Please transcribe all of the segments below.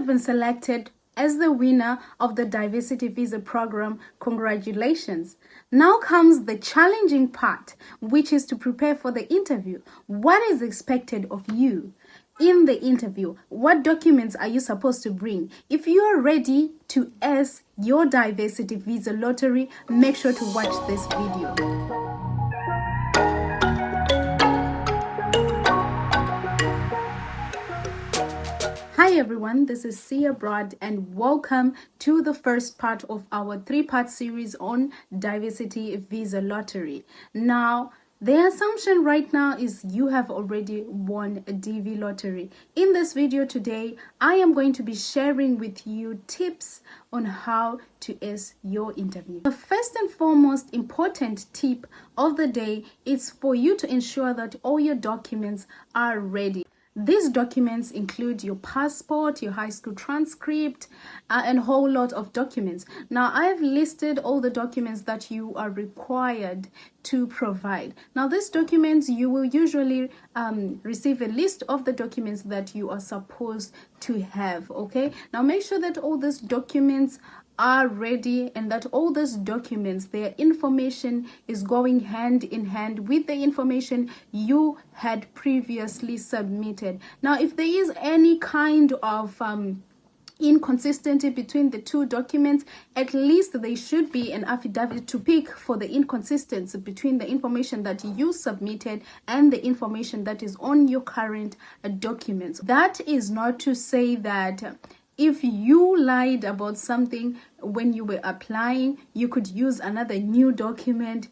have been selected as the winner of the Diversity Visa Program. Congratulations. Now comes the challenging part, which is to prepare for the interview. What is expected of you in the interview? What documents are you supposed to bring? If you are ready to ace your Diversity Visa Lottery, make sure to watch this video. Hi everyone, this is ceeabroad and welcome to the first part of our three-part series on Diversity Visa Lottery. Now, the assumption right now is you have already won a DV lottery. In this video today, I am going to be sharing with you tips on how to ace your interview. The first and foremost important tip of the day is for you to ensure that all your documents are ready. These documents include your passport, your high school transcript, and a whole lot of documents. Now, I have listed all the documents that you are required to provide. Now, these documents, you will usually receive a list of the documents that you are supposed to have, okay? Now, make sure that all these documents are ready and that all these documents, their information is going hand in hand with the information you had previously submitted. Now, if there is any kind of inconsistency between the two documents, at least there should be an affidavit to pick for the inconsistency between the information that you submitted and the information that is on your current documents. That is not to say that if you lied about something when you were applying, you could use another new document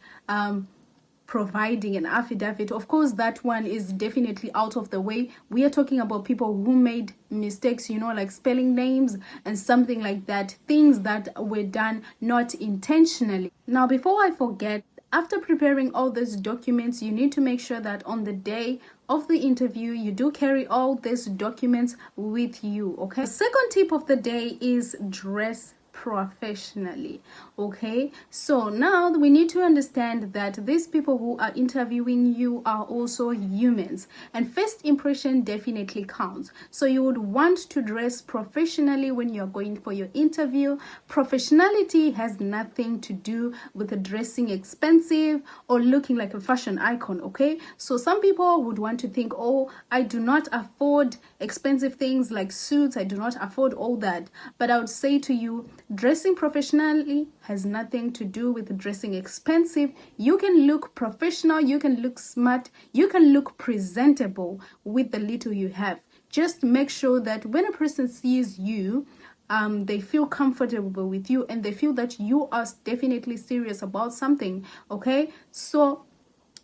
providing an affidavit. Of course, that one is definitely out of the way. We are talking about people who made mistakes, you know, like spelling names and something like that, things that were done not intentionally. Now, before I forget, after preparing all these documents, you need to make sure that on the day of the interview, you do carry all these documents with you, okay? The second tip of the day is dress professionally, okay? So now we need to understand that these people who are interviewing you are also humans, and first impression definitely counts. So you would want to dress professionally when you're going for your interview. Professionality has nothing to do with dressing expensive or looking like a fashion icon, okay? So some people would want to think, oh, I do not afford expensive things like suits, I do not afford all that. But I would say to you, dressing professionally has nothing to do with dressing expensive. You can look professional, you can look smart, you can look presentable with the little you have. Just make sure that when a person sees you, they feel comfortable with you and they feel that you are definitely serious about something, okay? So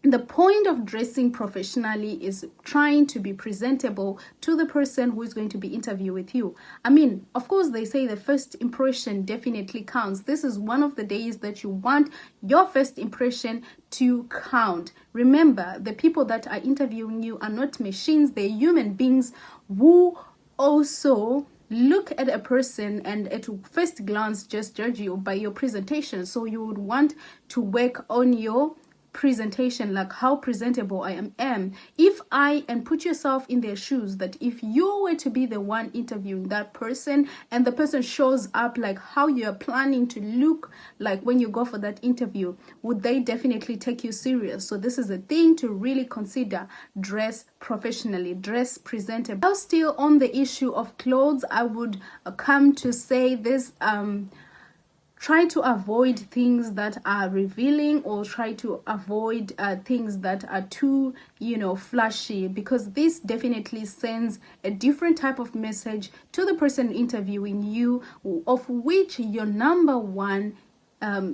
the point of dressing professionally is trying to be presentable to the person who is going to be interviewing with you. I mean, of course, they say the first impression definitely counts. This is one of the days that you want your first impression to count. Remember, the people that are interviewing you are not machines. They're human beings who also look at a person and at first glance just judge you by your presentation. So you would want to work on your presentation, like how presentable I am. If I, and put yourself in their shoes, that if you were to be the one interviewing that person and the person shows up like how you're planning to look like when you go for that interview, would they definitely take you serious? So this is a thing to really consider. Dress professionally, dress presentable. Now, still on the issue of clothes, I would come to say this, try to avoid things that are revealing, or try to avoid things that are too, flashy, because this definitely sends a different type of message to the person interviewing you, of which your number one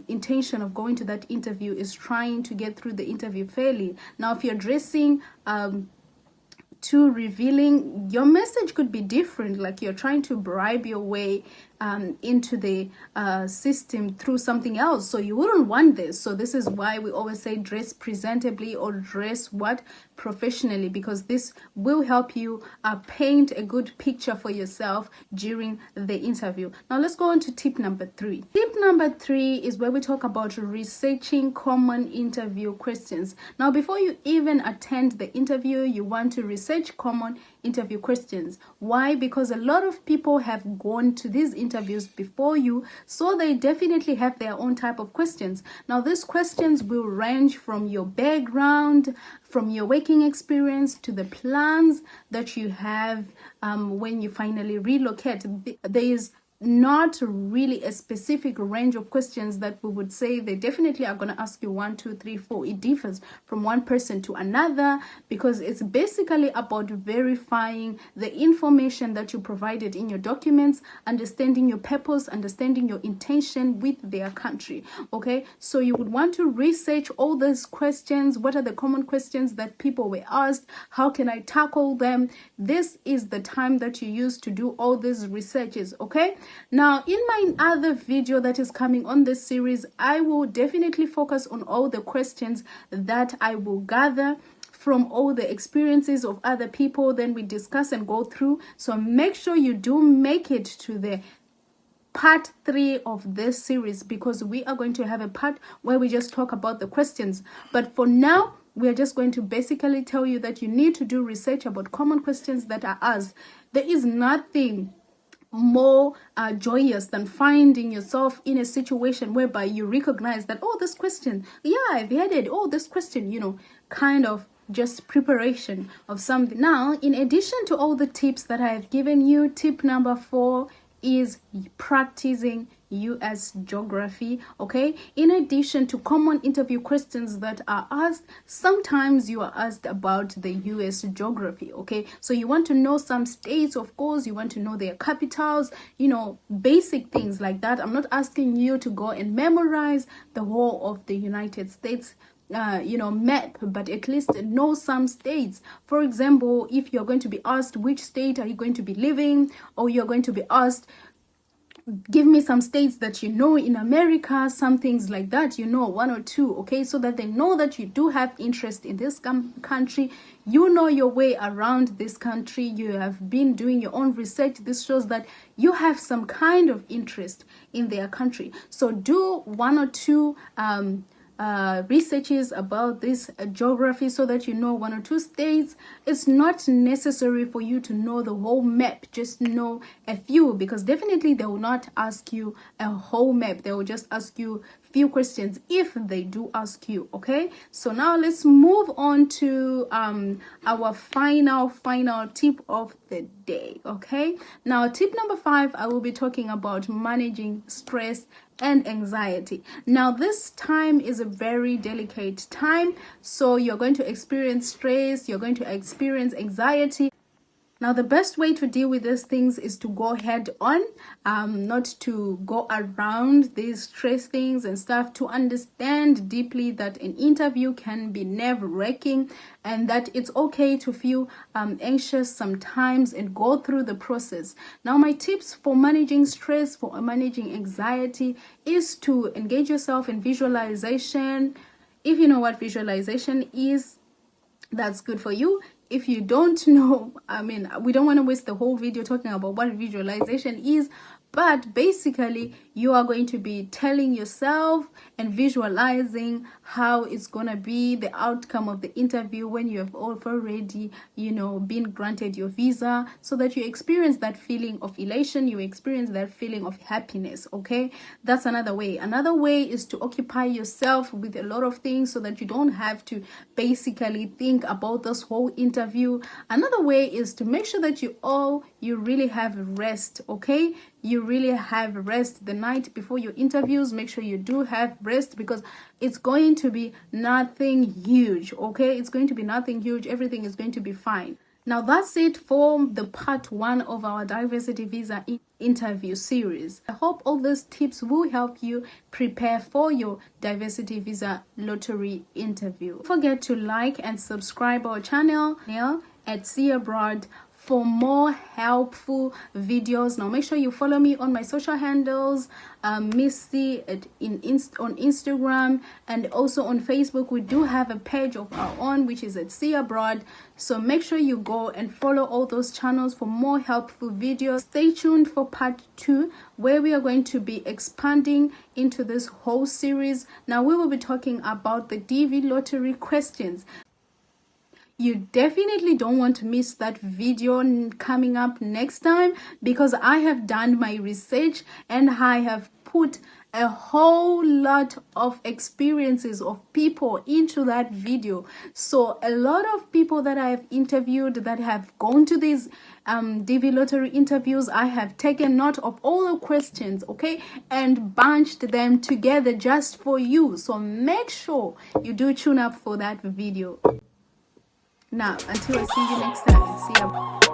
intention of going to that interview is trying to get through the interview fairly. Now, if you're dressing too revealing, your message could be different, like you're trying to bribe your way into the system through something else. So you wouldn't want this. So this is why we always say dress presentably, or dress professionally, because this will help you paint a good picture for yourself during the interview. Now let's go on to tip number 3. Tip number 3 is where we talk about researching common interview questions. Now, before you even attend the interview, you want to research common interview questions. Why? Because a lot of people have gone to these interviews before you, so they definitely have their own type of questions. Now, these questions will range from your background, from your working experience, to the plans that you have when you finally relocate. There is not really a specific range of questions that we would say they definitely are going to ask you 1, 2, 3, 4. It differs from one person to another, because it's basically about verifying the information that you provided in your documents, understanding your purpose, understanding your intention with their country. Okay, so you would want to research all these questions. What are the common questions that people were asked? How can I tackle them? This is the time that you use to do all these researches. Okay, now in my other video that is coming on this series, I will definitely focus on all the questions that I will gather from all the experiences of other people, then we discuss and go through. So make sure you do make it to the part 3 of this series, because we are going to have a part where we just talk about the questions. But for now, we are just going to basically tell you that you need to do research about common questions that are asked. There is nothing more joyous than finding yourself in a situation whereby you recognize that, oh, this question, yeah, I've had it. Oh, this question, you know, kind of just preparation of something. Now, in addition to all the tips that I have given you, tip number 4 is practicing US geography. Okay, in addition to common interview questions that are asked, sometimes you are asked about the US geography. Okay, so you want to know some states, of course, you want to know their capitals, you know, basic things like that. I'm not asking you to go and memorize the whole of the United States map, but at least know some states. For example, if you're going to be asked which state are you going to be living, or you're going to be asked, give me some states that you know in America, some things like that, you know, 1 or 2, okay, so that they know that you do have interest in this country, you know your way around this country, you have been doing your own research. This shows that you have some kind of interest in their country. So do 1 or 2 researches about this geography, so that you know 1 or 2 states. It's not necessary for you to know the whole map, just know a few, because definitely they will not ask you a whole map. They will just ask you few questions if they do ask you. Okay, so now let's move on to our final tip of the day. Okay, now tip number 5, I will be talking about managing stress and anxiety. Now this time is a very delicate time, so you're going to experience stress, you're going to experience anxiety. Now, the best way to deal with these things is to go head on, not to go around these stress things and stuff, to understand deeply that an interview can be nerve-wracking and that it's okay to feel anxious sometimes and go through the process. Now, my tips for managing stress, for managing anxiety, is to engage yourself in visualization. If you know what visualization is, that's good for you. If you don't know, I mean, we don't want to waste the whole video talking about what visualization is, but basically you are going to be telling yourself and visualizing how it's gonna be the outcome of the interview when you have already, you know, been granted your visa, so that you experience that feeling of elation, you experience that feeling of happiness. Okay, that's another way. Another way is to occupy yourself with a lot of things, so that you don't have to basically think about this whole interview. Another way is to make sure that you really have rest. Okay, you really have rest the night before your interviews. Make sure you do have rest, because it's going to be nothing huge. Okay, it's going to be nothing huge. Everything is going to be fine. Now that's it for the part 1 of our diversity visa interview series. I hope all these tips will help you prepare for your diversity visa lottery interview. Don't forget to like and subscribe our channel at ceeabroad for more helpful videos. Now make sure you follow me on my social handles, Missy on Instagram, and also on Facebook. We do have a page of our own, which is at ceeabroad, so make sure you go and follow all those channels for more helpful videos. Stay tuned for part 2, where we are going to be expanding into this whole series. Now we will be talking about the DV lottery questions. You definitely don't want to miss that video coming up next time, because I have done my research and I have put a whole lot of experiences of people into that video. So a lot of people that I have interviewed that have gone to these DV lottery interviews, I have taken note of all the questions, okay, and bunched them together just for you. So make sure you do tune up for that video. Now, until I see you next time, see you.